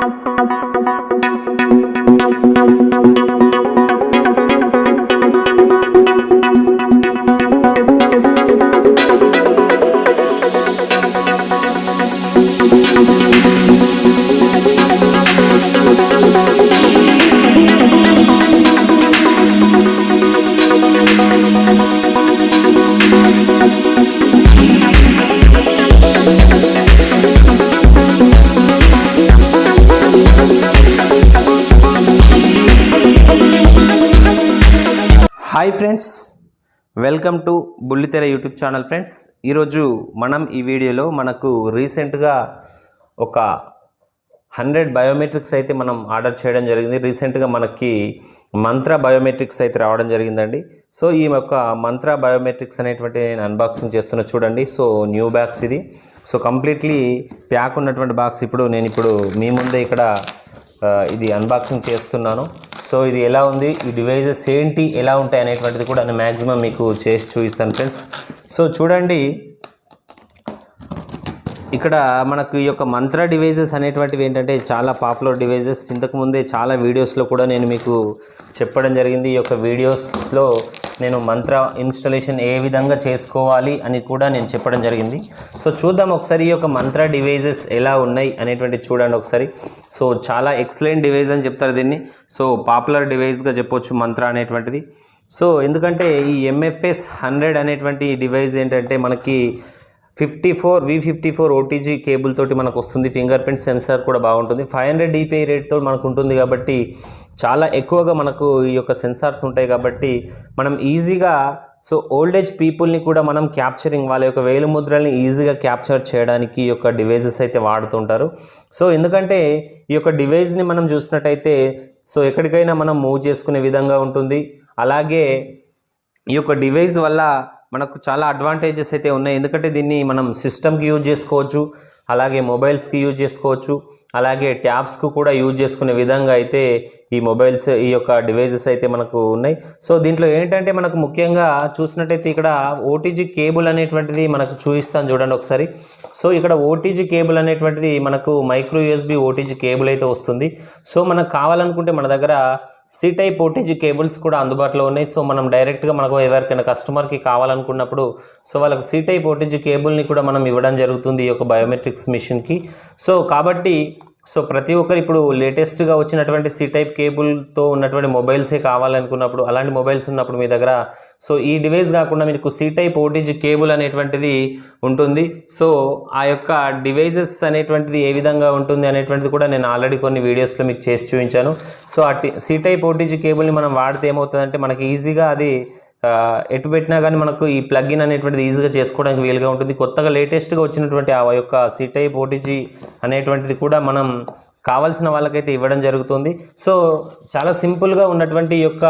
Hi friends, welcome to బుల్లితెర YouTube channel. Friends, ఈరోజు మనం ఈ వీడియోలో మనకు రీసెంట్గా ఒక 100 బయోమెట్రిక్స్ అయితే మనం ఆర్డర్ చేయడం జరిగింది. రీసెంట్గా మనకి మంత్ర బయోమెట్రిక్స్ అయితే రావడం జరిగిందండి. సో ఈ యొక్క మంత్ర బయోమెట్రిక్స్ అనేటువంటి నేను అన్బాక్సింగ్ చేస్తున్నా చూడండి. సో న్యూ బాక్స్ ఇది. సో కంప్లీట్లీ ప్యాక్ ఉన్నటువంటి బాక్స్ ఇప్పుడు మీ ముందే ఇక్కడ ఇది అన్బాక్సింగ్ చేస్తున్నాను. సో ఇది ఎలా ఉంది, ఈ డివైజెస్ ఏంటి, ఎలా ఉంటాయి అనేటువంటిది కూడా నేను మ్యాక్సిమం మీకు చేసి చూపిస్తాను ఫ్రెండ్స్. సో చూడండి, ఇక్కడ మనకు ఈ యొక్క మంత్ర డివైజెస్ అనేటువంటివి ఏంటంటే చాలా పాపులర్ డివైజెస్. ఇంతకుముందే చాలా వీడియోస్లో కూడా నేను మీకు చెప్పడం జరిగింది. ఈ యొక్క వీడియోస్లో నేను మంత్ర ఇన్స్టాలేషన్ ఏ విధంగా చేసుకోవాలి అని కూడా నేను చెప్పడం జరిగింది. సో చూద్దాం ఒకసారి ఈ యొక్క మంత్ర డివైజెస్ ఎలా ఉన్నాయి అనేటువంటి చూడండి ఒకసారి. సో చాలా ఎక్సలెంట్ డివైజ్ అని చెప్తారు దీన్ని. సో పాపులర్ డివైజ్గా చెప్పొచ్చు మంత్ర అనేటువంటిది. సో ఎందుకంటే ఈ MFS 100 అనేటువంటి డివైజ్ ఏంటంటే మనకి V54 OTG కేబుల్ తోటి మనకు వస్తుంది. ఫింగర్ ప్రింట్ సెన్సార్ కూడా బాగుంటుంది. 500 dpi రేట్తో మనకు ఉంటుంది కాబట్టి చాలా ఎక్కువగా మనకు ఈ యొక్క సెన్సార్స్ ఉంటాయి కాబట్టి మనం ఈజీగా ఓల్డేజ్ పీపుల్ని కూడా మనం క్యాప్చరింగ్, వాళ్ళ యొక్క వేలిముద్రల్ని ఈజీగా క్యాప్చర్ చేయడానికి ఈ యొక్క డివైజెస్ అయితే వాడుతుంటారు. సో ఎందుకంటే ఈ యొక్క డివైజ్ని మనం చూసినట్టయితే ఎక్కడికైనా మనం మూవ్ చేసుకునే విధంగా ఉంటుంది. అలాగే ఈ యొక్క డివైజ్ వల్ల మనకు చాలా అడ్వాంటేజెస్ అయితే ఉన్నాయి. ఎందుకంటే దీన్ని మనం సిస్టమ్కి యూజ్ చేసుకోవచ్చు, అలాగే మొబైల్స్కి యూజ్ చేసుకోవచ్చు, అలాగే ట్యాబ్స్కు కూడా యూజ్ చేసుకునే విధంగా అయితే ఈ యొక్క డివైజెస్ అయితే మనకు ఉన్నాయి. సో దీంట్లో ఏంటంటే మనకు ముఖ్యంగా చూసినట్టయితే ఇక్కడ OTG కేబుల్ అనేటువంటిది మనకు చూపిస్తాను చూడండి ఒకసారి. సో ఇక్కడ OTG కేబుల్ అనేటువంటిది మనకు మైక్రో USB OTG కేబుల్ అయితే వస్తుంది. సో మనకు కావాలనుకుంటే మన దగ్గర C టైప్ OTG కేబుల్స్ కూడా అందుబాటులో ఉన్నాయి. సో మనం డైరెక్ట్గా మనకు ఎవరికైనా కస్టమర్కి కావాలనుకున్నప్పుడు వాళ్ళకు C టైప్ OTG కేబుల్ని కూడా మనం ఇవ్వడం జరుగుతుంది ఈ యొక్క బయోమెట్రిక్స్ మిషన్కి. సో కాబట్టి ప్రతి ఒక్కరు ఇప్పుడు లేటెస్ట్గా వచ్చినటువంటి C టైప్ కేబుల్తో ఉన్నటువంటి మొబైల్సే కావాలనుకున్నప్పుడు, అలాంటి మొబైల్స్ ఉన్నప్పుడు మీ దగ్గర ఈ డివైస్ కాకుండా మీకు C టైప్ OTG కేబుల్ అనేటువంటిది ఉంటుంది. సో ఆ యొక్క డివైజెస్ అనేటువంటిది ఏ విధంగా ఉంటుంది అనేటువంటిది కూడా నేను ఆల్రెడీ కొన్ని వీడియోస్లో మీకు చేసి చూపించాను. సో ఆ C టైప్ OTG కేబుల్ని మనం వాడితే ఏమవుతుందంటే మనకి ఈజీగా అది ఎటు పెట్టినా కానీ మనకు ఈ ప్లగ్ఇన్ అనేటువంటిది ఈజీగా చేసుకోవడానికి వీలుగా ఉంటుంది. కొత్తగా లేటెస్ట్గా వచ్చినటువంటి ఆ యొక్క C టైప్ OTG అనేటువంటిది కూడా మనం కావాల్సిన వాళ్ళకైతే ఇవ్వడం జరుగుతుంది. సో చాలా సింపుల్గా ఉన్నటువంటి ఈ యొక్క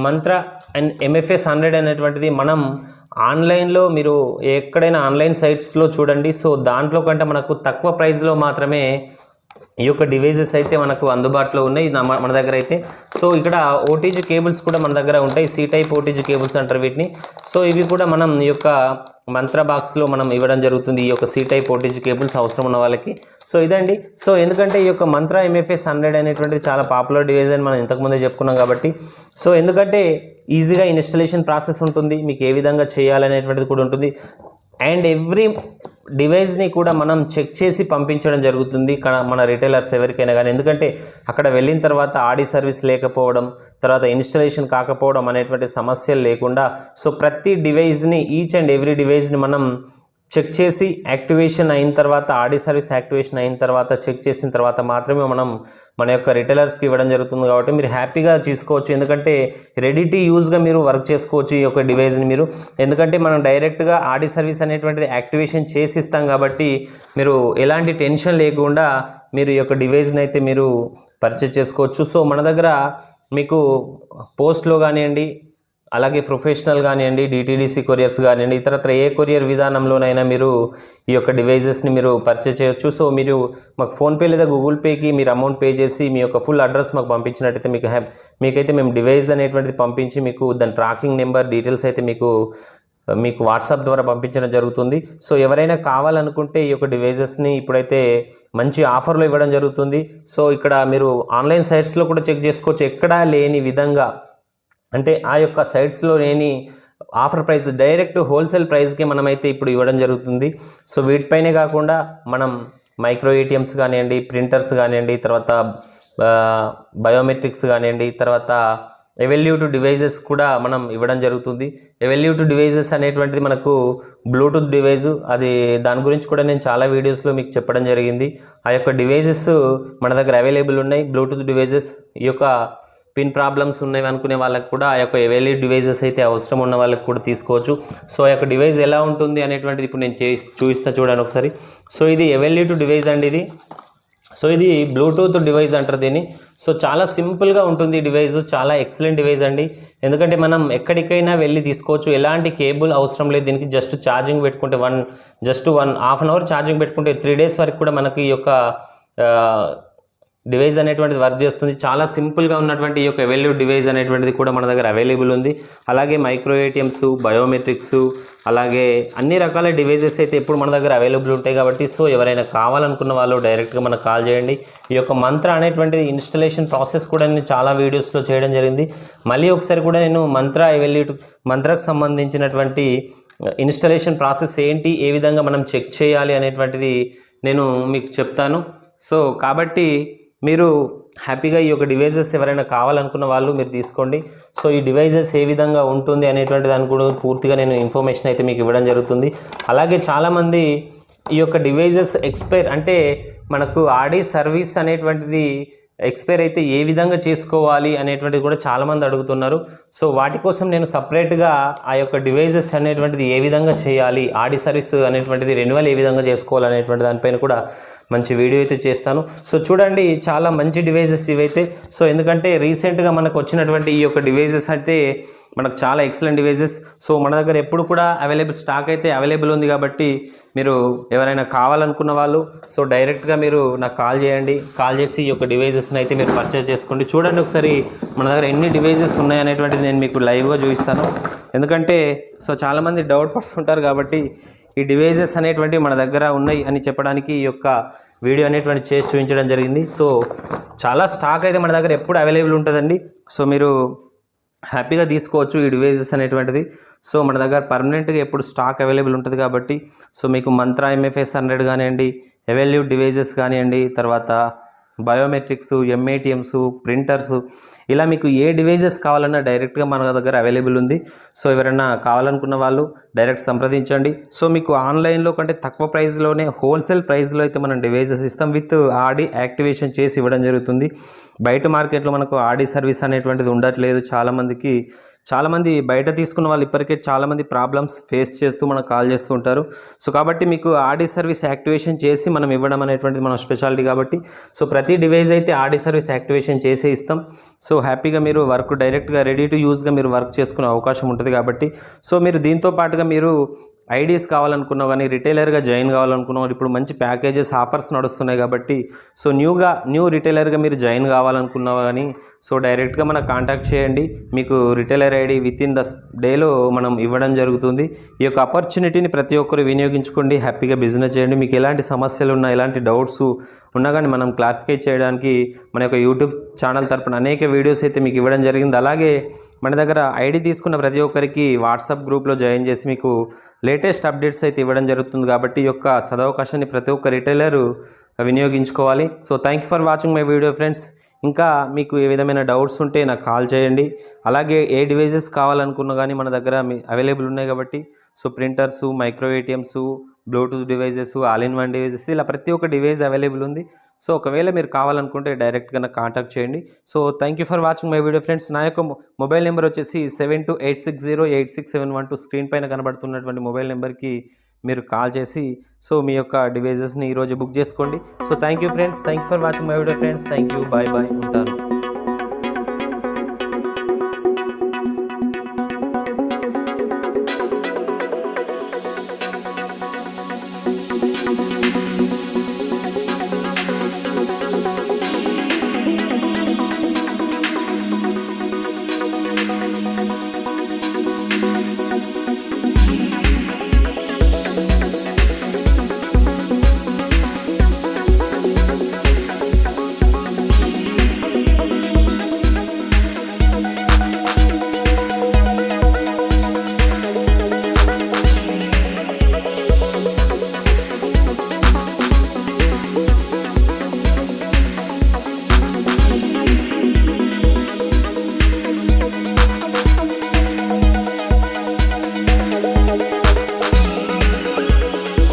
మంత్ర అండ్ MFS 100 అనేటువంటిది మనం ఆన్లైన్లో మీరు ఎక్కడైనా ఆన్లైన్ సైట్స్లో చూడండి. సో దాంట్లో కంటే మనకు తక్కువ ప్రైస్లో మాత్రమే ఈ యొక్క డివైజెస్ అయితే మనకు అందుబాటులో ఉన్నాయి మన దగ్గర అయితే. సో ఇక్కడ OTG కేబుల్స్ కూడా మన దగ్గర ఉంటాయి. C టైప్ OTG కేబుల్స్ అంటారు వీటిని. సో ఇవి కూడా మనం ఈ యొక్క మంత్ర బాక్స్లో మనం ఇవ్వడం జరుగుతుంది, ఈ యొక్క C టైప్ OTG కేబుల్స్ అవసరం ఉన్న వాళ్ళకి. సో ఇదండి. సో ఎందుకంటే ఈ యొక్క మంత్ర MFS 100 అనేటువంటిది చాలా పాపులర్ డివైజ్ అని మనం ఇంతకుముందే చెప్పుకున్నాం కాబట్టి. సో ఎందుకంటే ఈజీగా ఇన్స్టాలేషన్ ప్రాసెస్ ఉంటుంది, మీకు ఏ విధంగా చేయాలనేటువంటిది కూడా ఉంటుంది. అండ్ ఎవ్రీ డివైస్ని కూడా మనం చెక్ చేసి పంపించడం జరుగుతుంది మన రిటైలర్స్ ఎవరికైనా కానీ. ఎందుకంటే అక్కడ వెళ్ళిన తర్వాత ఆడి సర్వీస్ లేకపోవడం, తర్వాత ఇన్స్టాలేషన్ కాకపోవడం అనేటువంటి సమస్యలు లేకుండా ప్రతి డివైస్ని, ఈచ్ అండ్ ఎవ్రీ డివైస్ని మనం చెక్ చేసి యాక్టివేషన్ అయిన తర్వాత, ఆడి సర్వీస్ యాక్టివేషన్ అయిన తర్వాత, చెక్ చేసిన తర్వాత మాత్రమే మనం మన యొక్క రిటైలర్స్కి ఇవ్వడం జరుగుతుంది. కాబట్టి మీరు హ్యాపీగా తీసుకోవచ్చు. ఎందుకంటే రెడీ టు యూజ్గా మీరు వర్క్ చేసుకోవచ్చు ఈ యొక్క డివైస్ని మీరు. ఎందుకంటే మనం డైరెక్ట్గా ఆడి సర్వీస్ అనేటువంటిది యాక్టివేషన్ చేసి ఇస్తాం కాబట్టి మీరు ఎలాంటి టెన్షన్ లేకుండా మీరు ఈ యొక్క డివైస్ని అయితే మీరు పర్చేజ్ చేసుకోవచ్చు. సో మన దగ్గర మీకు పోస్ట్లో కానివ్వండి, అలాగే ప్రొఫెషనల్ కానివ్వండి, DTDC కొరియర్స్ కానివ్వండి, ఇతరత్ర ఏ కొరియర్ విధానంలోనైనా మీరు ఈ యొక్క డివైజెస్ని మీరు పర్చేజ్ చేయొచ్చు. సో మీరు మాకు ఫోన్పే లేదా గూగుల్ పేకి మీరు అమౌంట్ పే చేసి మీ యొక్క ఫుల్ అడ్రస్ మాకు పంపించినట్టయితే మీకైతే మేము డివైస్ అనేటువంటిది పంపించి మీకు దాని ట్రాకింగ్ నెంబర్ డీటెయిల్స్ అయితే మీకు మీకు వాట్సాప్ ద్వారా పంపించడం జరుగుతుంది. సో ఎవరైనా కావాలనుకుంటే ఈ యొక్క డివైజెస్ని ఇప్పుడైతే మంచి ఆఫర్లో ఇవ్వడం జరుగుతుంది. సో ఇక్కడ మీరు ఆన్లైన్ సైట్స్లో కూడా చెక్ చేసుకోవచ్చు. ఎక్కడా లేని విధంగా అంటే ఆ యొక్క సైట్స్లో లేని ఆఫర్ ప్రైస్ డైరెక్ట్ హోల్సేల్ ప్రైస్కి మనమైతే ఇప్పుడు ఇవ్వడం జరుగుతుంది. సో వీటిపైనే కాకుండా మనం మైక్రో ఏటీఎమ్స్ కానివ్వండి, ప్రింటర్స్ కానివ్వండి, తర్వాత బయోమెట్రిక్స్ కానివ్వండి, తర్వాత ఎవల్యూటివ్ డివైజెస్ కూడా మనం ఇవ్వడం జరుగుతుంది. ఎవల్యూటివ్ డివైజెస్ అనేటువంటిది మనకు బ్లూటూత్ డివైజు, అది దాని గురించి కూడా నేను చాలా వీడియోస్లో మీకు చెప్పడం జరిగింది. ఆ యొక్క డివైజెస్ మన దగ్గర అవైలబుల్ ఉన్నాయి. బ్లూటూత్ డివైజెస్ ఈ యొక్క పిన్ ప్రాబ్లమ్స్ ఉన్నాయి అనుకునే వాళ్ళకి కూడా ఆ యొక్క ఎవల్యూటివ్ డివైజెస్ అయితే అవసరం ఉన్న వాళ్ళకి కూడా తీసుకోవచ్చు. సో ఆ యొక్క డివైస్ ఎలా ఉంటుంది అనేటువంటిది ఇప్పుడు నేను చూపిస్తా చూడండి ఒకసారి. సో ఇది ఎవల్యూటివ్ డివైస్ అండి ఇది. సో ఇది బ్లూటూత్ డివైస్ అంటారు దీన్ని. సో చాలా సింపుల్గా ఉంటుంది ఈ డివైస్, చాలా ఎక్సలెంట్ డివైస్ అండి. ఎందుకంటే మనం ఎక్కడికైనా వెళ్ళి తీసుకోవచ్చు, ఎలాంటి కేబుల్ అవసరం లేదు దీనికి. జస్ట్ ఛార్జింగ్ పెట్టుకుంటే హాఫ్ అన్ అవర్ ఛార్జింగ్ పెట్టుకుంటే 3 days వరకు కూడా మనకి ఈ యొక్క డివైస్ అనేటువంటిది వర్క్ చేస్తుంది. చాలా సింపుల్గా ఉన్నటువంటి ఈ యొక్క ఎవల్యూటివ్ డివైస్ అనేటువంటిది కూడా మన దగ్గర అవైలబుల్ ఉంది. అలాగే మైక్రో ఏటీఎమ్స్, బయోమెట్రిక్స్, అలాగే అన్ని రకాల డివైజెస్ అయితే ఇప్పుడు మన దగ్గర అవైలబుల్ ఉంటాయి కాబట్టి సో ఎవరైనా కావాలనుకున్న వాళ్ళు డైరెక్ట్గా మనకు కాల్ చేయండి. ఈ యొక్క మంత్ర అనేటువంటిది ఇన్స్టలేషన్ ప్రాసెస్ కూడా నేను చాలా వీడియోస్లో చేయడం జరిగింది. మళ్ళీ ఒకసారి కూడా నేను మంత్రకు సంబంధించినటువంటి ఇన్స్టలేషన్ ప్రాసెస్ ఏంటి, ఏ విధంగా మనం చెక్ చేయాలి అనేటువంటిది నేను మీకు చెప్తాను. సో కాబట్టి మీరు హ్యాపీగా ఈ యొక్క డివైజెస్ ఎవరైనా కావాలనుకున్న వాళ్ళు మీరు తీసుకోండి. సో ఈ డివైజెస్ ఏ విధంగా ఉంటుంది అనేటువంటి దాన్ని కూడా పూర్తిగా నేను ఇన్ఫర్మేషన్ అయితే మీకు ఇవ్వడం జరుగుతుంది. అలాగే చాలామంది ఈ యొక్క డివైజెస్ ఎక్స్పైర్ అంటే మనకు ఆడి సర్వీస్ అనేటువంటిది ఎక్స్పైర్ అయితే ఏ విధంగా చేసుకోవాలి అనేటువంటిది కూడా చాలామంది అడుగుతున్నారు. సో వాటి కోసం నేను సపరేట్గా ఆ యొక్క డివైజెస్ అనేటువంటిది ఏ విధంగా చేయాలి, ఆడి సర్వీస్ అనేటువంటిది రెన్యువల్ ఏ విధంగా చేసుకోవాలి అనేటువంటి దానిపైన కూడా మంచి వీడియో అయితే చేస్తాను. సో చూడండి, చాలా మంచి డివైజెస్ ఇవైతే. సో ఎందుకంటే రీసెంట్గా మనకు వచ్చినటువంటి ఈ యొక్క డివైజెస్ అయితే మనకు చాలా ఎక్సలెంట్ డివైజెస్. సో మన దగ్గర ఎప్పుడు కూడా స్టాక్ అయితే అవైలబుల్ ఉంది కాబట్టి మీరు ఎవరైనా కావాలనుకున్న వాళ్ళు సో డైరెక్ట్గా మీరు నాకు కాల్ చేయండి. కాల్ చేసి ఈ యొక్క డివైజెస్ని అయితే మీరు పర్చేస్ చేసుకోండి. చూడండి ఒకసారి మన దగ్గర ఎన్ని డివైజెస్ ఉన్నాయనేటువంటిది నేను మీకు లైవ్గా చూపిస్తాను. ఎందుకంటే సో చాలామంది డౌట్ పడుతుంటారు కాబట్టి ఈ డివైజెస్ అనేటువంటివి మన దగ్గర ఉన్నాయి అని చెప్పడానికి ఈ యొక్క వీడియో అనేటువంటి చేసి చూపించడం జరిగింది. సో చాలా స్టాక్ అయితే మన దగ్గర ఎప్పుడు అవైలబుల్ ఉంటుందండి. సో మీరు హ్యాపీగా తీసుకోవచ్చు ఈ డివైజెస్ అనేటువంటిది. సో మన దగ్గర పర్మనెంట్గా ఎప్పుడు స్టాక్ అవైలబుల్ ఉంటుంది కాబట్టి సో మీకు మంత్ర MFS 100 కానివ్వండి, ఎవల్యూటివ్ డివైజెస్ కానివ్వండి, తర్వాత బయోమెట్రిక్స్, MATMs, ప్రింటర్స్, ఇలా మీకు ఏ డివైజెస్ కావాలన్నా డైరెక్ట్గా మన దగ్గర అవైలబుల్ ఉంది. సో ఎవరైనా కావాలనుకున్న వాళ్ళు డైరెక్ట్ సంప్రదించండి. సో మీకు ఆన్లైన్లో కంటే తక్కువ ప్రైస్లోనే హోల్సేల్ ప్రైస్లో అయితే మనం డివైజెస్ ఇస్తాం. విత్ ఆడి యాక్టివేషన్ చేసి ఇవ్వడం జరుగుతుంది. బయట మార్కెట్లో మనకు ఆడి సర్వీస్ అనేటువంటిది ఉండట్లేదు. చాలామంది బయట తీసుకున్న వాళ్ళు ఇప్పటికే చాలామంది ప్రాబ్లమ్స్ ఫేస్ చేస్తూ మనకు కాల్ చేస్తూ ఉంటారు. సో కాబట్టి మీకు ఆడి సర్వీస్ యాక్టివేషన్ చేసి మనం ఇవ్వడం అనేటువంటిది మన స్పెషాలిటీ కాబట్టి సో ప్రతి డివైస్ అయితే ఆడి సర్వీస్ యాక్టివేషన్ చేసే ఇస్తాం. సో హ్యాపీగా మీరు వర్క్ డైరెక్ట్గా రెడీ టు యూజ్గా మీరు వర్క్ చేసుకునే అవకాశం ఉంటుంది కాబట్టి సో మీరు దీంతో పాటుగా మీరు ఐడీస్ కావాలనుకున్నా కానీ, రిటైలర్గా జాయిన్ కావాలనుకున్నా ఇప్పుడు మంచి ప్యాకేజెస్ ఆఫర్స్ నడుస్తున్నాయి కాబట్టి సో న్యూ రిటైలర్గా మీరు జాయిన్ కావాలనుకున్నా కానీ సో డైరెక్ట్గా మనకు కాంటాక్ట్ చేయండి. మీకు retailer ID with in the డేలో మనం ఇవ్వడం జరుగుతుంది. ఈ యొక్క ఆపర్చునిటీని ప్రతి ఒక్కరు వినియోగించుకోండి. హ్యాపీగా బిజినెస్ చేయండి. మీకు ఎలాంటి సమస్యలు ఉన్నా, ఎలాంటి డౌట్స్ ఉన్నా కానీ మనం క్లారిఫై చేయడానికి మన యొక్క యూట్యూబ్ ఛానల్ తరపున అనేక వీడియోస్ అయితే మీకు ఇవ్వడం జరిగింది. అలాగే మన దగ్గర ఐడి తీసుకున్న ప్రతి ఒక్కరికి వాట్సాప్ గ్రూప్లో జాయిన్ చేసి మీకు లేటెస్ట్ అప్డేట్స్ అయితే ఇవ్వడం జరుగుతుంది కాబట్టి ఈ యొక్క సదవకాశాన్ని ప్రతి ఒక్క రిటైలరు వినియోగించుకోవాలి. So thank you for watching my video friends. ఇంకా మీకు ఏ విధమైన డౌట్స్ ఉంటే నాకు కాల్ చేయండి. అలాగే ఏ డివైజెస్ కావాలనుకున్నా కానీ మన దగ్గర అవైలబుల్ ఉన్నాయి కాబట్టి so printers, micro ATMs, Bluetooth devices, all in one devices, ఇలా ప్రతి ఒక్క డివైస్ అవైలబుల్ ఉంది. సో ఒకవేళ మీరు కావాలనుకుంటే డైరెక్ట్గా నాకు కాంటాక్ట్ చేయండి. So thank you for watching my video friends. నా యొక్క మొబైల్ నెంబర్ వచ్చేసి 7286086712 స్క్రీన్ పైన కనబడుతున్నటువంటి మొబైల్ నెంబర్కి మీరు కాల్ చేసి సో మీ యొక్క డివైజెస్ని ఈరోజు బుక్ చేసుకోండి. So thank you friends. Thank you for watching my video friends. Thank you. Bye ఉంటాను.